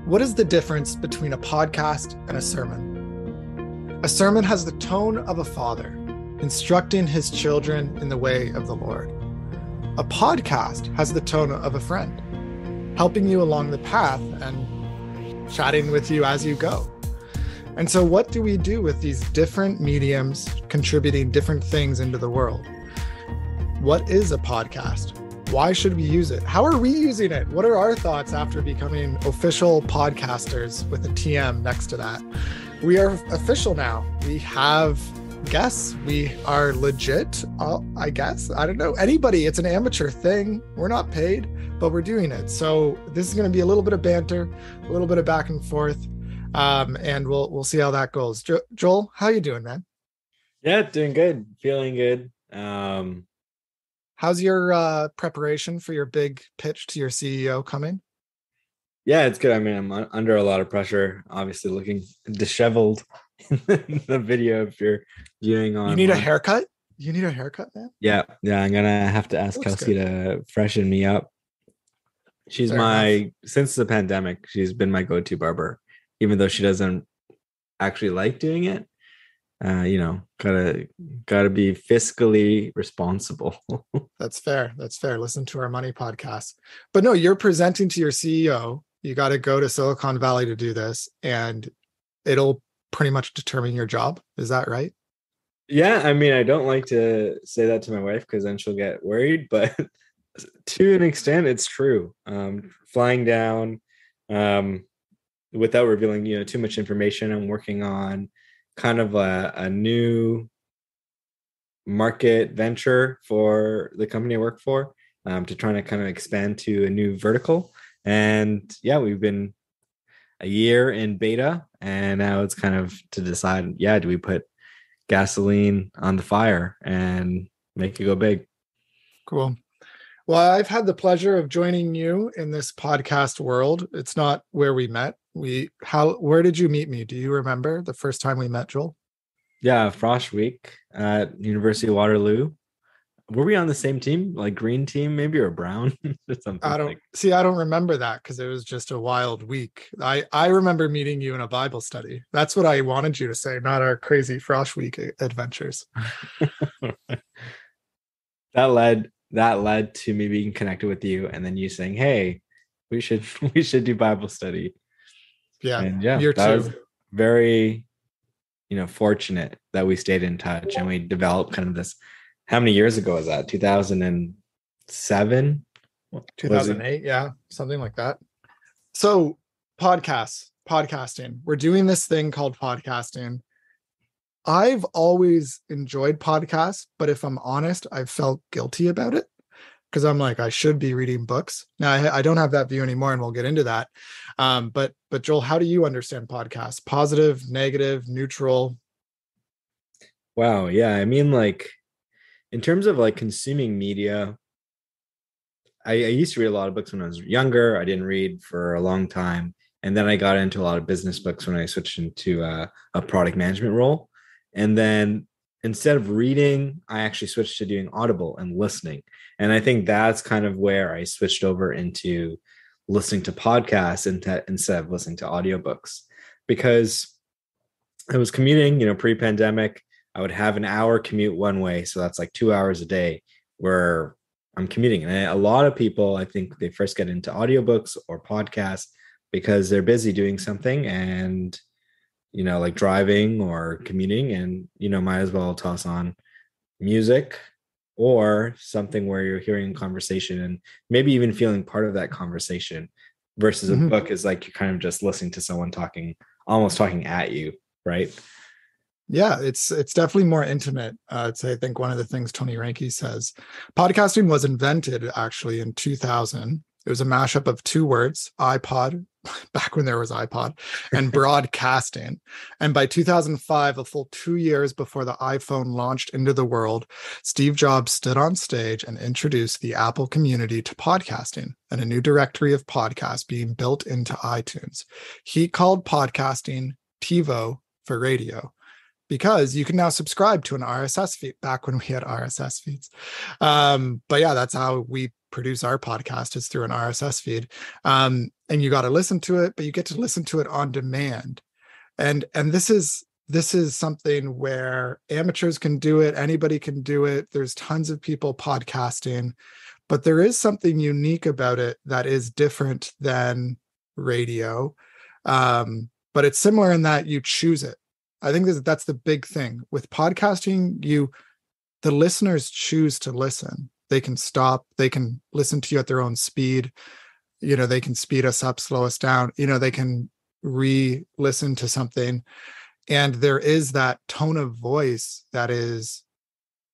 What is the difference between a podcast and a sermon? A sermon has the tone of a father, instructing his children in the way of the Lord. A podcast has the tone of a friend, helping you along the path and chatting with you as you go. And so what do we do with these different mediums contributing different things into the world? What is a podcast? Why should we use it? How are we using it? What are our thoughts after becoming official podcasters with a TM next to that? We are official now. We have guests. We are legit, I guess. I don't know. Anybody. It's an amateur thing. We're not paid, but we're doing it. So this is going to be a little bit of banter, a little bit of back and forth, and we'll see how that goes. Joel, how you doing, man? Yeah, doing good. Feeling good. How's your preparation for your big pitch to your CEO coming? Yeah, it's good. I mean, I'm under a lot of pressure, obviously looking disheveled in the video if you're viewing on. You need a haircut? You need a haircut, man? Yeah, I'm going to have to ask Kelsey to freshen me up. She's since the pandemic, she's been my go-to barber, even though she doesn't actually like doing it. Gotta be fiscally responsible. That's fair. Listen to our money podcast. But no, you're presenting to your CEO. You got to go to Silicon Valley to do this, and it'll pretty much determine your job. Is that right? Yeah, I mean, I don't like to say that to my wife because then she'll get worried, but to an extent, it's true. Flying down without revealing, too much information, I'm working on kind of a new market venture for the company I work for, to try to kind of expand to a new vertical. And yeah, we've been a year in beta, and now it's kind of to decide, do we put gasoline on the fire and make it go big? Cool. Well, I've had the pleasure of joining you in this podcast world. It's not where we met. Where did you meet me? Do you remember the first time we met, Joel? Yeah, Frosh Week at University of Waterloo. Were we on the same team, like green team, maybe, or brown or something? I don't remember that because it was just a wild week. I remember meeting you in a Bible study. That's what I wanted you to say, not our crazy Frosh Week adventures. That led to me being connected with you, and then you saying, "Hey, we should do Bible study." Yeah, and that was very, fortunate that we stayed in touch and we developed kind of this. How many years ago was that? 2007, 2008, yeah, something like that. So, podcasting. We're doing this thing called podcasting. I've always enjoyed podcasts, but if I'm honest, I've felt guilty about it because I'm like, I should be reading books. Now, I don't have that view anymore, and we'll get into that. But Joel, how do you understand podcasts? Positive, negative, neutral? Wow. Yeah. I mean, like, in terms of like consuming media, I used to read a lot of books when I was younger. I didn't read for a long time. And then I got into a lot of business books when I switched into a product management role. And then instead of reading, I actually switched to doing Audible and listening. And I think that's kind of where I switched over into listening to podcasts instead of listening to audiobooks, because I was commuting, pre-pandemic. I would have an hour commute one way. So that's like 2 hours a day where I'm commuting. And a lot of people, I think they first get into audiobooks or podcasts because they're busy doing something and, like driving or commuting, and, might as well toss on music or something where you're hearing a conversation and maybe even feeling part of that conversation, versus a book is like you're kind of just listening to someone almost talking at you, right? Yeah, it's definitely more intimate. It's, I think, one of the things Tony Reinke says. Podcasting was invented actually in 2000. It was a mashup of two words, iPod, back when there was iPod, and broadcasting. And by 2005, a full 2 years before the iPhone launched into the world, Steve Jobs stood on stage and introduced the Apple community to podcasting and a new directory of podcasts being built into iTunes. He called podcasting TiVo for radio, because you can now subscribe to an RSS feed, back when we had RSS feeds. But yeah, that's how we produce our podcast is through an RSS feed. And you got to listen to it, but you get to listen to it on demand. And this is something where amateurs can do it. Anybody can do it. There's tons of people podcasting, but there is something unique about it that is different than radio. But it's similar in that you choose it. I think that's the big thing with podcasting. The listeners choose to listen. They can stop. They can listen to you at their own speed. They can speed us up, slow us down. They can re-listen to something. And there is that tone of voice that is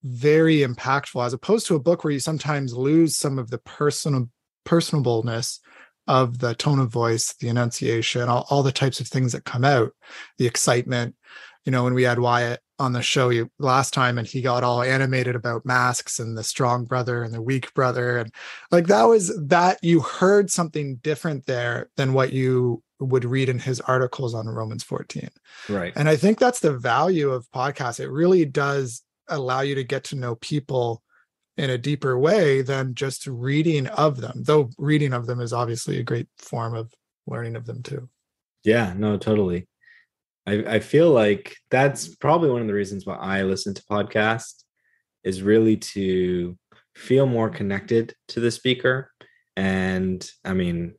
very impactful, as opposed to a book where you sometimes lose some of the personableness of the tone of voice, the enunciation, all the types of things that come out, the excitement. When we had Wyatt on the show last time and he got all animated about masks and the strong brother and the weak brother. And like that you heard something different there than what you would read in his articles on Romans 14. Right. And I think that's the value of podcasts. It really does allow you to get to know people in a deeper way than just reading of them, though reading of them is obviously a great form of learning of them too. Yeah, no, totally. I feel like that's probably one of the reasons why I listen to podcasts, is really to feel more connected to the speaker. And I mean,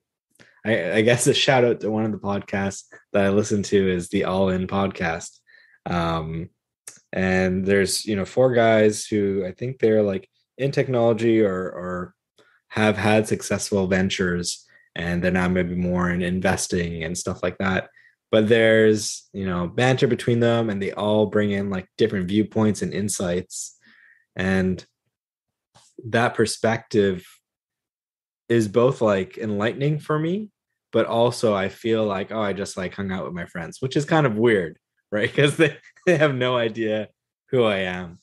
I guess a shout out to one of the podcasts that I listen to is the All In podcast. And there's, 4 guys who I think they're like in technology or have had successful ventures, and they're now maybe more in investing and stuff like that. But there's, banter between them, and they all bring in like different viewpoints and insights. And that perspective is both like enlightening for me, but also I feel like, I just like hung out with my friends, which is kind of weird, right? Because they have no idea who I am.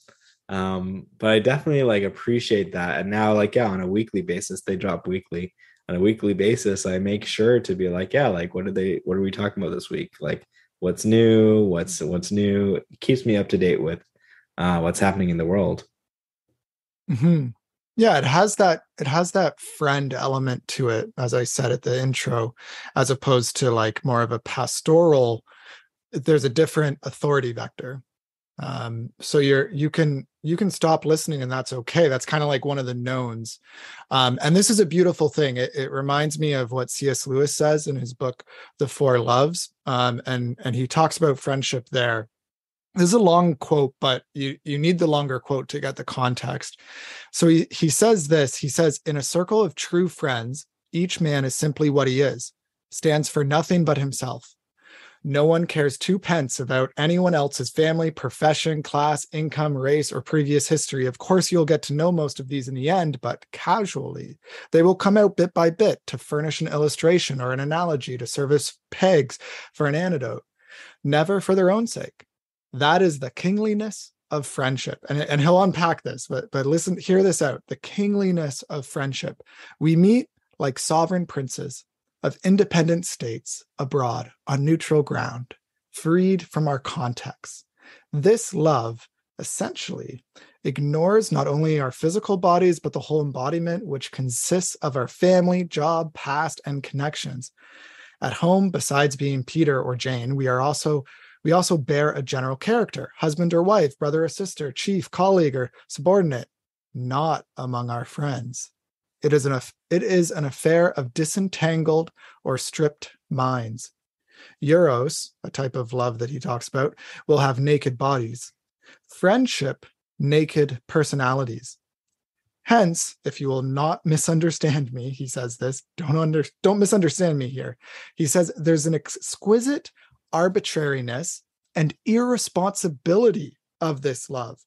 But I definitely like appreciate that. And now on a weekly basis, they drop weekly. On a weekly basis, I make sure to be like, what are we talking about this week? Like, what's new? What's new? It keeps me up to date with what's happening in the world. Mm-hmm. Yeah, it has that friend element to it, as I said at the intro, as opposed to like more of a pastoral. There's a different authority vector. So you can stop listening, and that's okay. That's kind of like one of the knowns. And this is a beautiful thing. It reminds me of what C.S. Lewis says in his book, The Four Loves. And he talks about friendship there. This is a long quote, but you need the longer quote to get the context. So he says this. He says, in a circle of true friends, each man is simply what he is, stands for nothing but himself. No one cares 2 pence about anyone else's family, profession, class, income, race, or previous history. Of course, you'll get to know most of these in the end, but casually. They will come out bit by bit to furnish an illustration or an analogy, to serve as pegs for an antidote, never for their own sake. That is the kingliness of friendship. And he'll unpack this, but listen, hear this out. The kingliness of friendship. We meet like sovereign princes of independent states abroad on neutral ground, freed from our context. This love essentially ignores not only our physical bodies, but the whole embodiment, which consists of our family, job, past, and connections. At home, besides being Peter or Jane, we also bear a general character, husband or wife, brother or sister, chief, colleague, or subordinate, not among our friends. It is an affair of disentangled or stripped minds. Eros, a type of love that he talks about, will have naked bodies. Friendship, naked personalities. Hence, if you will not misunderstand me, he says this, don't misunderstand me here. He says there's an exquisite arbitrariness and irresponsibility of this love.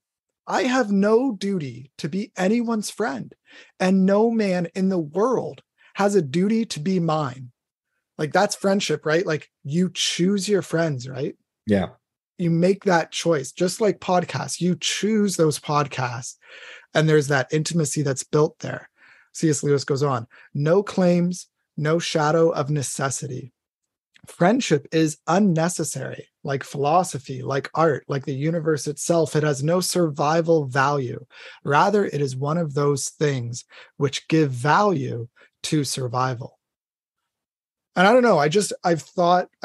I have no duty to be anyone's friend, and no man in the world has a duty to be mine. Like, that's friendship, right? Like, you choose your friends, right? Yeah. You make that choice, just like podcasts. You choose those podcasts, and there's that intimacy that's built there. C.S. Lewis goes on, no claims, no shadow of necessity. Friendship is unnecessary like philosophy, like art, like the universe itself. It has no survival value. Rather, it is one of those things which give value to survival. And I don't know, I've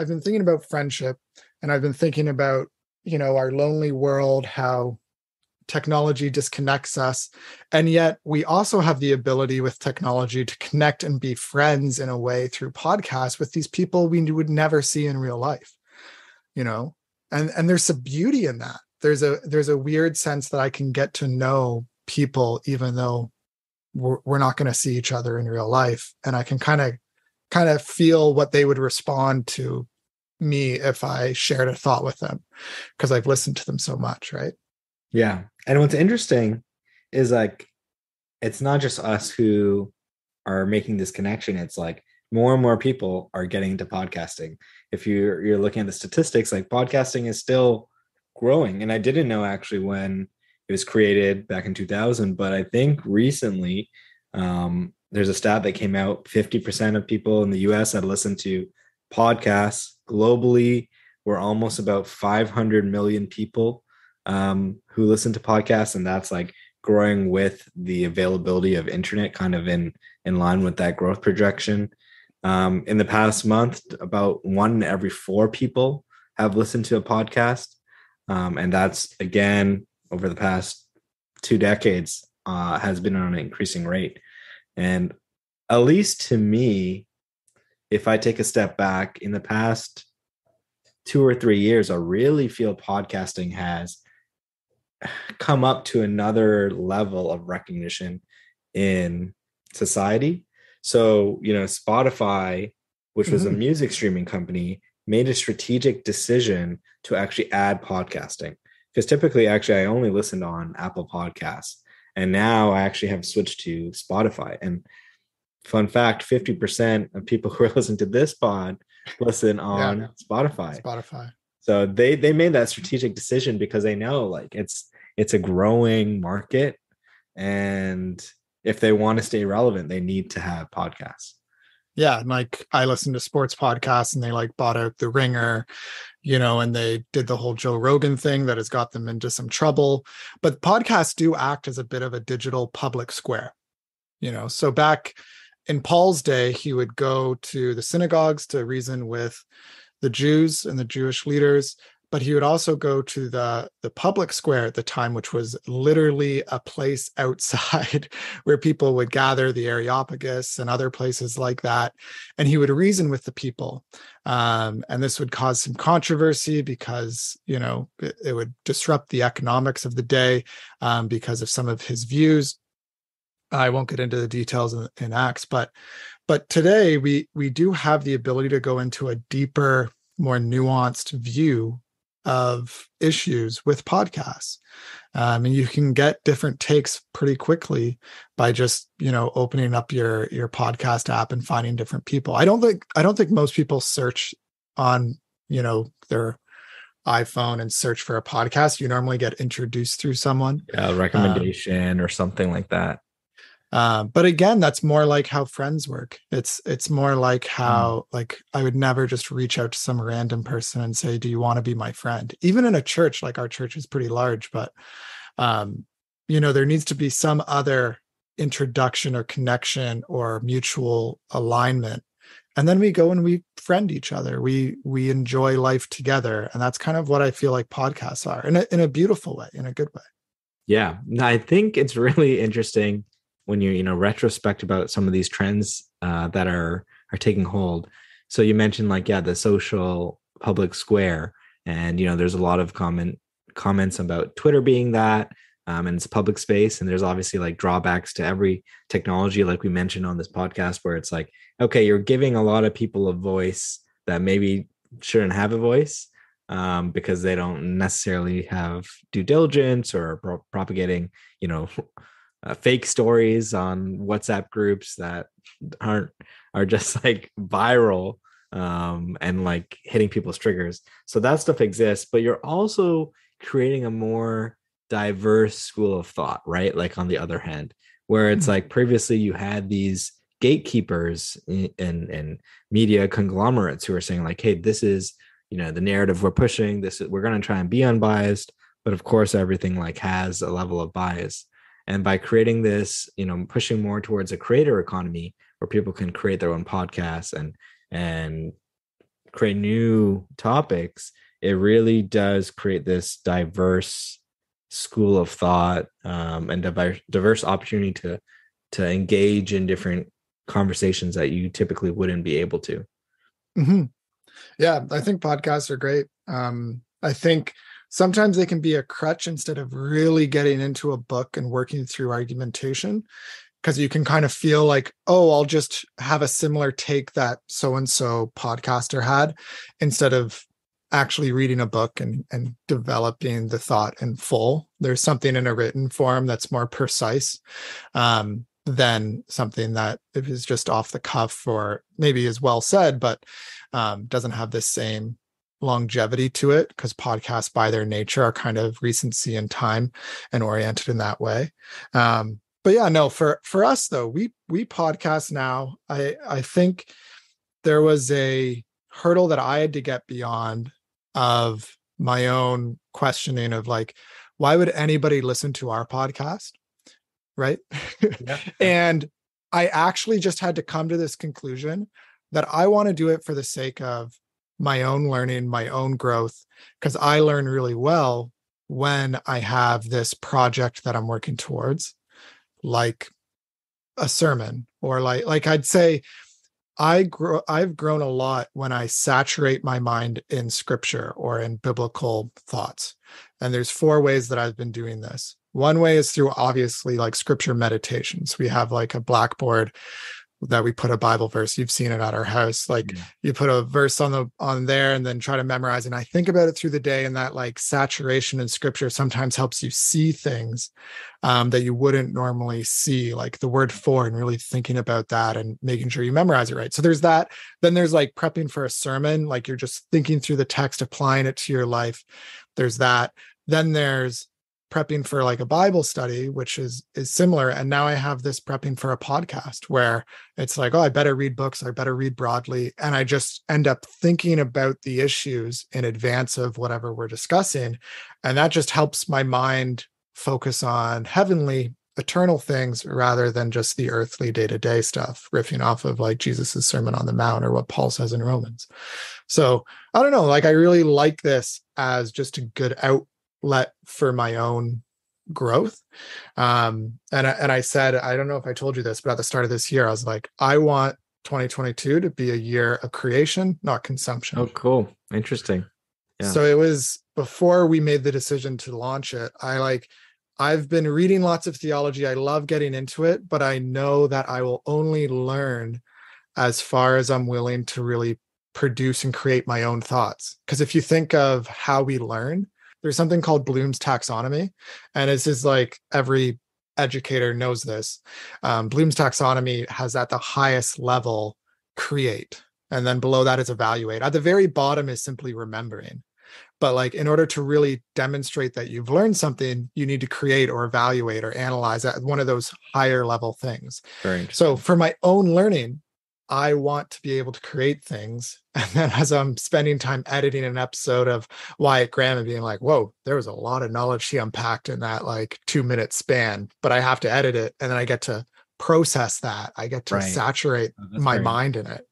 been thinking about friendship, and I've been thinking about, our lonely world, how technology disconnects us. And yet we also have the ability with technology to connect and be friends in a way through podcasts with these people we would never see in real life, and there's a beauty in that. There's a weird sense that I can get to know people even though we're not going to see each other in real life. And I can kind of feel what they would respond to me if I shared a thought with them, because I've listened to them so much, right? Yeah. And what's interesting is like, it's not just us who are making this connection. It's like more and more people are getting into podcasting. If you're looking at the statistics, like podcasting is still growing. And I didn't know actually when it was created back in 2000, but I think recently there's a stat that came out: 50% of people in the US had listened to podcasts. Globally, we're almost about 500 million people who listen to podcasts, and that's like growing with the availability of internet, kind of in line with that growth projection. In the past month, about 1 in every 4 people have listened to a podcast, and that's again over the past 2 decades has been on an increasing rate. And at least to me, if I take a step back, in the past 2 or 3 years, I really feel podcasting has come up to another level of recognition in society. So, Spotify, which was a music streaming company, made a strategic decision to actually add podcasting. Because typically, actually, I only listened on Apple Podcasts. And now I actually have switched to Spotify. And fun fact, 50% of people who are listening to this pod listen on Spotify. So they made that strategic decision because they know like it's a growing market, and if they want to stay relevant, they need to have podcasts. Yeah, and like I listen to sports podcasts, and they like bought out The Ringer, and they did the whole Joe Rogan thing that has got them into some trouble. But podcasts do act as a bit of a digital public square. So back in Paul's day, he would go to the synagogues to reason with the Jews and the Jewish leaders, but he would also go to the public square at the time, which was literally a place outside where people would gather, the Areopagus and other places like that. And he would reason with the people. And this would cause some controversy because, it would disrupt the economics of the day because of some of his views. I won't get into the details in Acts, but today we do have the ability to go into a deeper, more nuanced view of issues with podcasts. And you can get different takes pretty quickly by just, opening up your podcast app and finding different people. I don't think most people search on, their iPhone and search for a podcast. You normally get introduced through someone. Yeah, a recommendation or something like that. But again, that's more like how friends work. It's more like how like I would never just reach out to some random person and say, do you want to be my friend? Even in a church, like our church is pretty large, but there needs to be some other introduction or connection or mutual alignment. And then we go and we friend each other. We enjoy life together. And that's kind of what I feel like podcasts are in a beautiful way, in a good way. Yeah, I think it's really interesting when you retrospect about some of these trends that are taking hold. So you mentioned the social public square, and there's a lot of comments about Twitter being that, and it's a public space, and there's obviously drawbacks to every technology, like we mentioned on this podcast, where it's like, okay, you're giving a lot of people a voice that maybe shouldn't have a voice because they don't necessarily have due diligence or propagating fake stories on WhatsApp groups that are just viral and hitting people's triggers. So that stuff exists, but you're also creating a more diverse school of thought, right? On the other hand, where it's previously you had these gatekeepers and media conglomerates who are saying hey, this is the narrative we're pushing. We're going to try and be unbiased, but of course everything like has a level of bias. And by creating this, pushing more towards a creator economy where people can create their own podcasts and create new topics, it really does create this diverse school of thought, and diverse opportunity to engage in different conversations that you typically wouldn't be able to. Mm-hmm. Yeah, I think podcasts are great. I think sometimes they can be a crutch instead of really getting into a book and working through argumentation, because you can kind of feel like, oh, I'll just have a similar take that so-and-so podcaster had, instead of actually reading a book and developing the thought in full. There's something in a written form that's more precise, than something that is just off the cuff, or maybe is well said, but doesn't have the same longevity to it, because podcasts by their nature are kind of recency in time and oriented in that way. But yeah, no, for us though, we podcast now. I think there was a hurdle that I had to get beyond, of my own questioning of like, why would anybody listen to our podcast? Right. Yeah. And I actually just had to come to this conclusion that I want to do it for the sake of my own learning, my own growth, because I learn really well when I have this project that I'm working towards, like a sermon, or like I'd say I've grown a lot when I saturate my mind in scripture or in biblical thoughts. And there's 4 ways that I've been doing this. One way is through, obviously, like scripture meditations. We have like a blackboard that we put a Bible verse. You've seen it at our house. Like, you put a verse on there and then try to memorize. And I think about it through the day, and that like saturation in scripture sometimes helps you see things that you wouldn't normally see, like the word for, and really thinking about that and making sure you memorize it right. So there's that. Then there's like prepping for a sermon, like you're just thinking through the text, applying it to your life. There's that. Then there's prepping for like a Bible study, which is similar. And now I have this prepping for a podcast, where it's like, oh, I better read books, I better read broadly. And I just end up thinking about the issues in advance of whatever we're discussing. And that just helps my mind focus on heavenly, eternal things, rather than just the earthly day-to-day stuff, riffing off of like Jesus's Sermon on the Mount or what Paul says in Romans. So I don't know, like I really like this as just a good outlet for my own growth. And I said, I don't know if I told you this, but at the start of this year, I was like, I want 2022 to be a year of creation, not consumption. Oh, cool. Interesting. Yeah. So it was before we made the decision to launch it. I've been reading lots of theology. I love getting into it, but I know that I will only learn as far as I'm willing to really produce and create my own thoughts. Because if you think of how we learn, there's something called Bloom's taxonomy. And this is like, every educator knows this. Bloom's taxonomy has at the highest level create. And then below that is evaluate. At the very bottom is simply remembering. But like, in order to really demonstrate that you've learned something, you need to create or evaluate or analyze at one of those higher level things. Very interesting. So for my own learning, I want to be able to create things. And then as I'm spending time editing an episode of Wyatt Graham and being like, whoa, there was a lot of knowledge she unpacked in that like 2-minute span, but I have to edit it. And then I get to process that. I get to saturate my mind in it.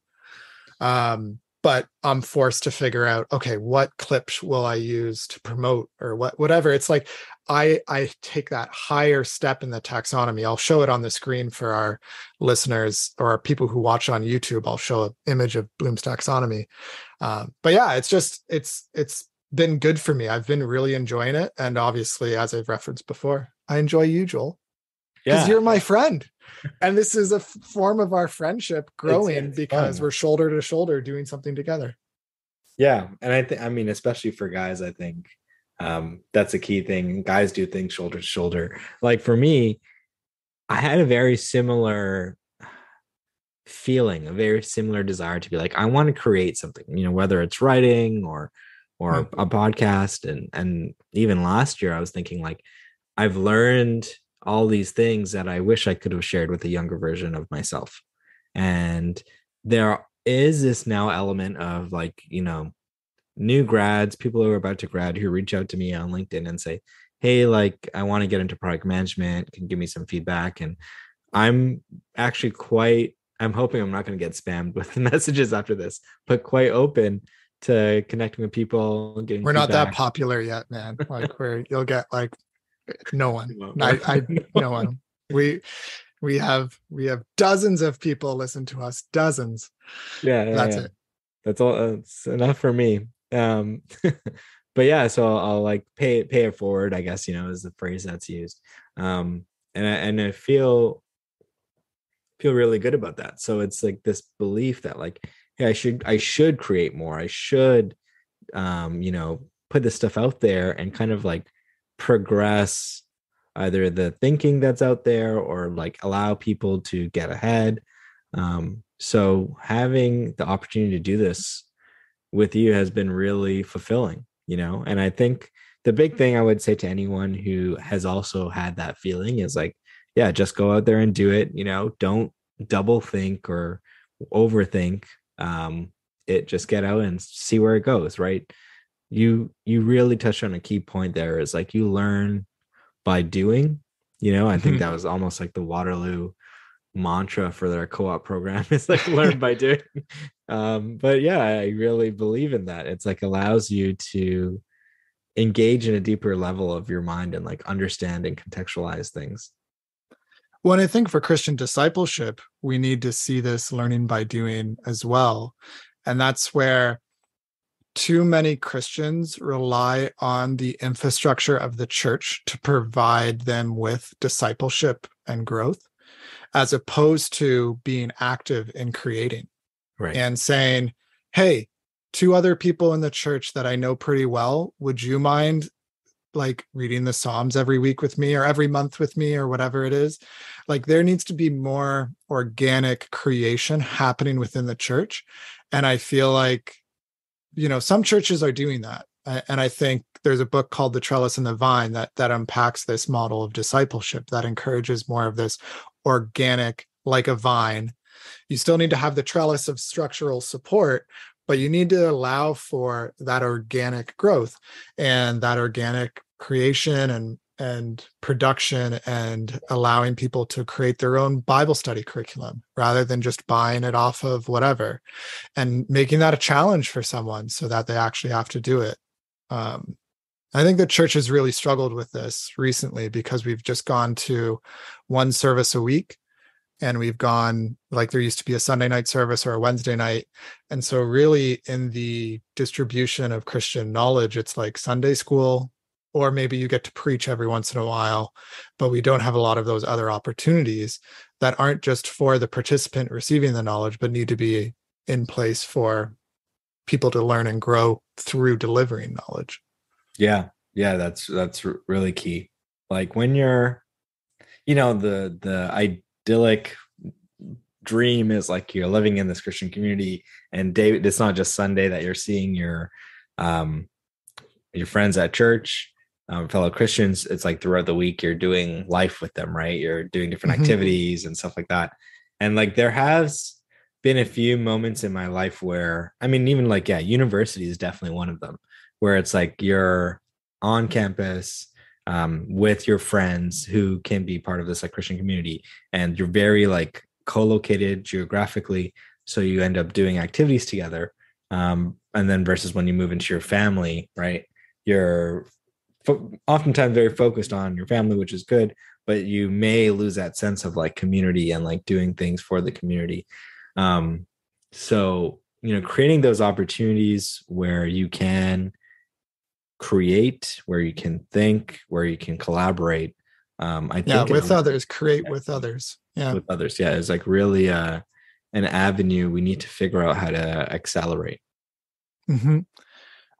But I'm forced to figure out, okay, what clips will I use to promote, or whatever. It's like, I take that higher step in the taxonomy. I'll show it on the screen for our listeners or people who watch on YouTube. I'll show an image of Bloom's taxonomy. But yeah, it's been good for me. I've been really enjoying it. And obviously, as I've referenced before, I enjoy you, Joel, because you're my friend. And this is a form of our friendship growing, because we're shoulder to shoulder doing something together. Yeah. And I mean, especially for guys, I think that's a key thing. Guys do things shoulder to shoulder. Like for me, I had a very similar feeling, a very similar desire to be like, I want to create something, whether it's writing or a podcast. And even last year I was thinking like, I've learned all these things that I wish I could have shared with a younger version of myself. And there is this now element of like, new grads, people who are about to grad, who reach out to me on LinkedIn and say, hey, like I want to get into product management, can you give me some feedback? And I'm actually I'm hoping I'm not going to get spammed with messages after this, but quite open to connecting with people and getting We're not that feedback. popular yet, man. Like you'll get like no one. Or, No one. We have dozens of people listen to us, dozens. yeah, yeah, That's yeah. it. That's all. That's enough for me. But yeah, so I'll like pay it forward, I guess, is the phrase that's used. And I feel really good about that. So it's like this belief that like, hey, I should create more. I should put this stuff out there and kind of like progress either the thinking that's out there or like allow people to get ahead. So having the opportunity to do this with you has been really fulfilling, and I think the big thing I would say to anyone who has also had that feeling is like, yeah, just go out there and do it. Don't double think or overthink it. Just get out and see where it goes, right? You really touched on a key point there, is like you learn by doing. I think that was almost like the Waterloo mantra for their co-op program, is like learn by doing. But yeah, I really believe in that. It's like allows you to engage in a deeper level of your mind and like understand and contextualize things. Well, I think for Christian discipleship, we need to see this learning by doing as well. And that's where too many Christians rely on the infrastructure of the church to provide them with discipleship and growth, as opposed to being active in creating Right. and saying, hey, two other people in the church that I know pretty well, would you mind like reading the Psalms every week with me or every month with me or whatever it is? Like there needs to be more organic creation happening within the church. And I feel like, some churches are doing that. And I think there's a book called The Trellis and the Vine that unpacks this model of discipleship that encourages more of this organic, like a vine. You still need to have the trellis of structural support, but you need to allow for that organic growth and that organic creation and production, and allowing people to create their own Bible study curriculum rather than just buying it off of whatever, and making that a challenge for someone so that they actually have to do it. I think the church has really struggled with this recently because we've just gone to one service a week, and we've gone, like there used to be a Sunday night service or a Wednesday night. And so really in the distribution of Christian knowledge, it's like Sunday school, or maybe you get to preach every once in a while, but we don't have a lot of those other opportunities that aren't just for the participant receiving the knowledge, but need to be in place for people to learn and grow through delivering knowledge. Yeah. Yeah. That's really key. Like when you're, the idyllic dream is like you're living in this Christian community, and David, it's not just Sunday that you're seeing your friends at church, fellow Christians. It's like throughout the week you're doing life with them, right? You're doing different activities and stuff like that. And like there has been a few moments in my life where, I mean, even like, yeah, university is definitely one of them, where it's like you're on campus with your friends who can be part of this like Christian community, and you're very like co-located geographically, so you end up doing activities together. And then versus when you move into your family, right? You're oftentimes very focused on your family, which is good, but you may lose that sense of like community and like doing things for the community. So creating those opportunities where you can create, where you can think, where you can collaborate. I think with others, create with others. Yeah. With others. Yeah. It's like really an avenue we need to figure out how to accelerate. Mm-hmm.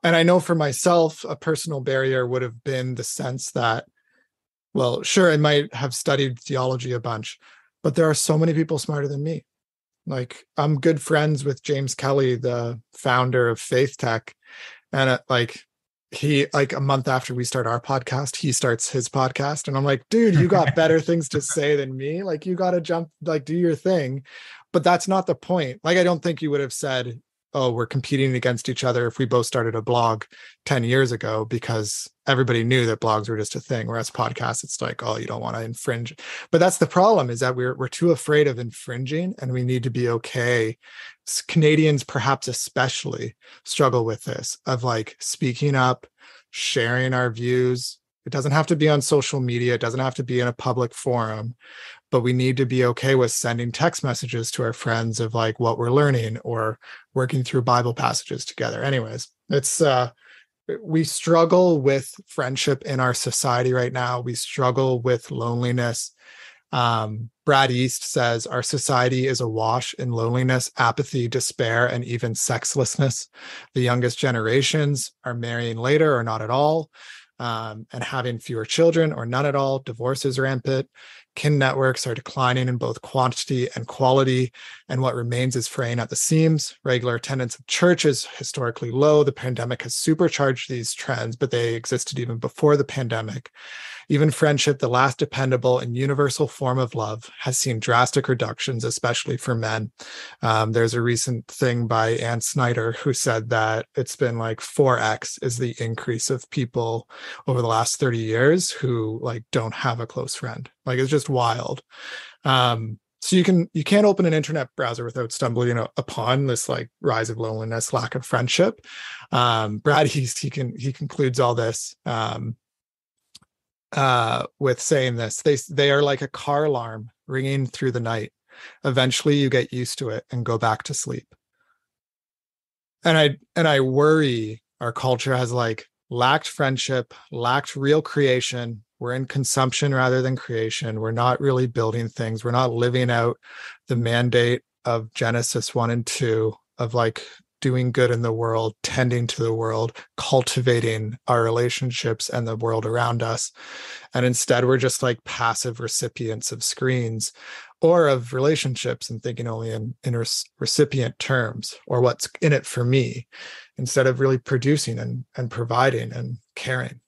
And I know for myself, a personal barrier would have been the sense that, well, sure, I might have studied theology a bunch, but there are so many people smarter than me. Like I'm good friends with James Kelly, the founder of Faith Tech. And he, like a month after we start our podcast, he starts his podcast. And I'm like, dude, you got better things to say than me. Like you got to jump, like do your thing. But that's not the point. Like, I don't think you would have said, oh, we're competing against each other if we both started a blog 10 years ago, because everybody knew that blogs were just a thing. Whereas podcasts, it's like, oh, you don't want to infringe. But that's the problem, is that we're too afraid of infringing, and we need to be okay. Canadians, perhaps especially, struggle with this, of like speaking up, sharing our views. It doesn't have to be on social media. It doesn't have to be in a public forum, but we need to be okay with sending text messages to our friends of like what we're learning, or working through Bible passages together. Anyways, it's we struggle with friendship in our society right now. We struggle with loneliness. Brad East says our society is awash in loneliness, apathy, despair, and even sexlessness. The youngest generations are marrying later or not at all, and having fewer children or none at all. Divorce is rampant. Kin networks are declining in both quantity and quality, and what remains is fraying at the seams. Regular attendance of church is historically low. The pandemic has supercharged these trends, but they existed even before the pandemic. Even friendship, the last dependable and universal form of love, has seen drastic reductions, especially for men. There's a recent thing by Ann Snyder who said that it's been like 4x is the increase of people over the last 30 years who like don't have a close friend. Like, it's just wild. So you can't open an internet browser without stumbling upon this like rise of loneliness, lack of friendship. Brad East, he concludes all this with saying this: they are like a car alarm ringing through the night. Eventually you get used to it and go back to sleep. And I worry our culture has like lacked friendship, lacked real creation. We're in consumption rather than creation. We're not really building things. We're not living out the mandate of Genesis 1 and 2 of like doing good in the world, tending to the world, cultivating our relationships and the world around us. And instead, we're just like passive recipients of screens or of relationships, and thinking only in recipient terms, or what's in it for me, instead of really producing and providing and caring.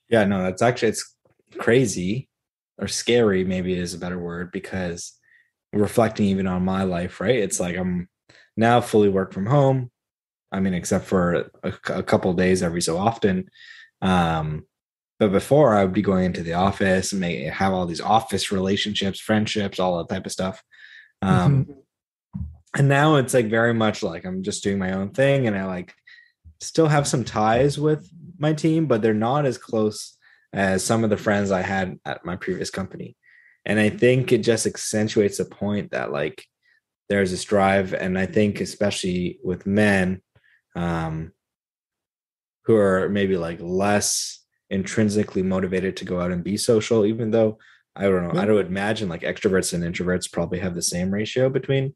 Yeah, no, it's crazy, or scary maybe is a better word, because reflecting even on my life, right? It's like I'm now fully work from home. I mean, except for a couple of days every so often. But before, I would be going into the office and have all these office relationships, friendships, all that type of stuff. And now it's like very much like I'm just doing my own thing, and I like still have some ties with my team, but they're not as close as some of the friends I had at my previous company. And I think it just accentuates the point that like there's this drive, and I think especially with men who are maybe like less intrinsically motivated to go out and be social, even though I don't know, I don't imagine like extroverts and introverts probably have the same ratio between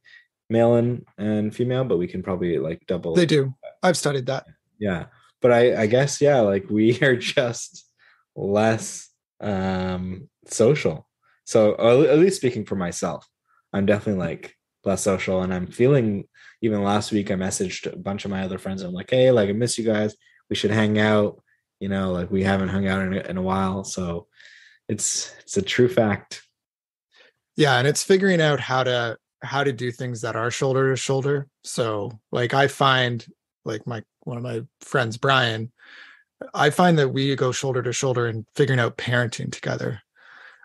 male and female, but we can probably like double. They do. I've studied that. Yeah. But I guess, yeah, like we are just less social. So at least speaking for myself, I'm definitely like less social, and I'm feeling, even last week I messaged a bunch of my other friends. I'm like, hey, like I miss you guys. We should hang out. Like we haven't hung out in a while. So it's a true fact. Yeah. And it's figuring out how to do things that are shoulder to shoulder. So like I find like one of my friends, Brian, I find that we go shoulder to shoulder in figuring out parenting together.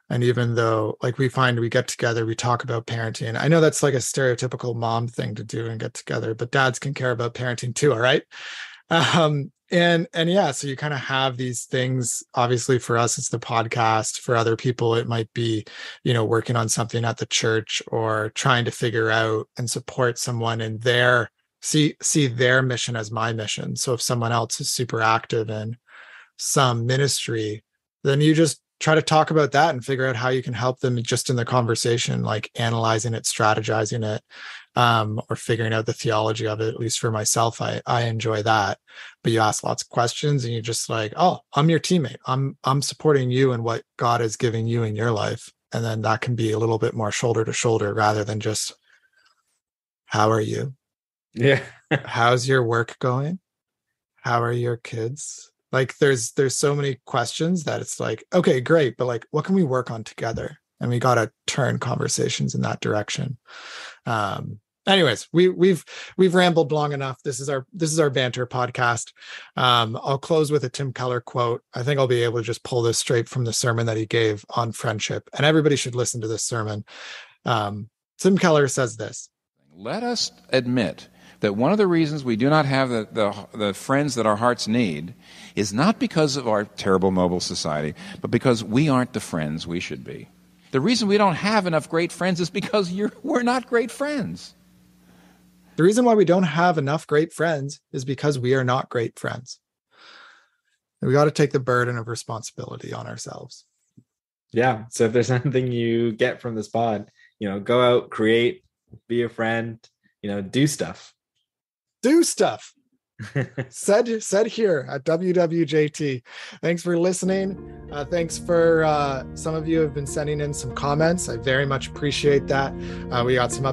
And even though like we get together, we talk about parenting. I know that's like a stereotypical mom thing to do and get together, but dads can care about parenting too. All right. And yeah, so you kind of have these things. Obviously for us, it's the podcast. For other people, it might be, working on something at the church, or trying to figure out and support someone in their see their mission as my mission. So if someone else is super active in some ministry, then you just try to talk about that and figure out how you can help them just in the conversation, like analyzing it, strategizing it, or figuring out the theology of it. At least for myself, I enjoy that. But you ask lots of questions, and you're just like, oh, I'm your teammate. I'm supporting you in what God is giving you in your life. And then that can be a little bit more shoulder to shoulder rather than just, how are you? Yeah. How's your work going? How are your kids? Like there's so many questions that it's like, okay, great, but like what can we work on together? And we got to turn conversations in that direction. And Anyways, we've rambled long enough. This is our banter podcast. I'll close with a Tim Keller quote. I think I'll be able to just pull this straight from the sermon that he gave on friendship, and everybody should listen to this sermon. Tim Keller says this: let us admit that one of the reasons we do not have the friends that our hearts need is not because of our terrible mobile society, but because we aren't the friends we should be. The reason we don't have enough great friends is because we're not great friends. The reason why we don't have enough great friends is because we are not great friends. And we got to take the burden of responsibility on ourselves. Yeah. So if there's anything you get from this pod, go out, create, be a friend, do stuff. Do stuff. said here at WWJT. Thanks for listening. Thanks for some of you have been sending in some comments. I very much appreciate that. We got some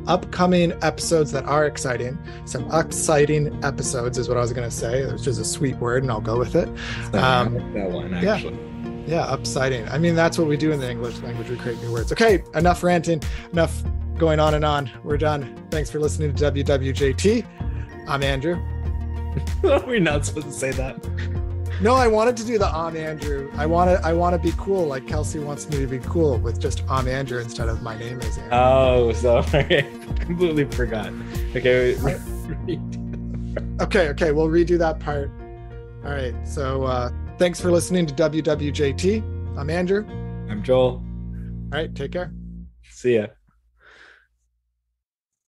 upcoming episodes that are exciting. Some exciting episodes is what I was going to say, which is a sweet word, and I'll go with it. I like that one, actually. Yeah, upsiding. I mean, that's what we do in the English language. We create new words. Okay, enough ranting, enough going on and on. We're done. Thanks for listening to WWJT. I'm Andrew. We're not supposed to say that. No, I wanted to do the I'm Andrew. I want to be cool, like Kelsey wants me to be cool with just I'm Andrew instead of my name is Andrew. Oh, so okay. Completely forgot. Okay. Okay, we'll redo that part. All right. So thanks for listening to WWJT. I'm Andrew. I'm Joel. All right, take care. See ya.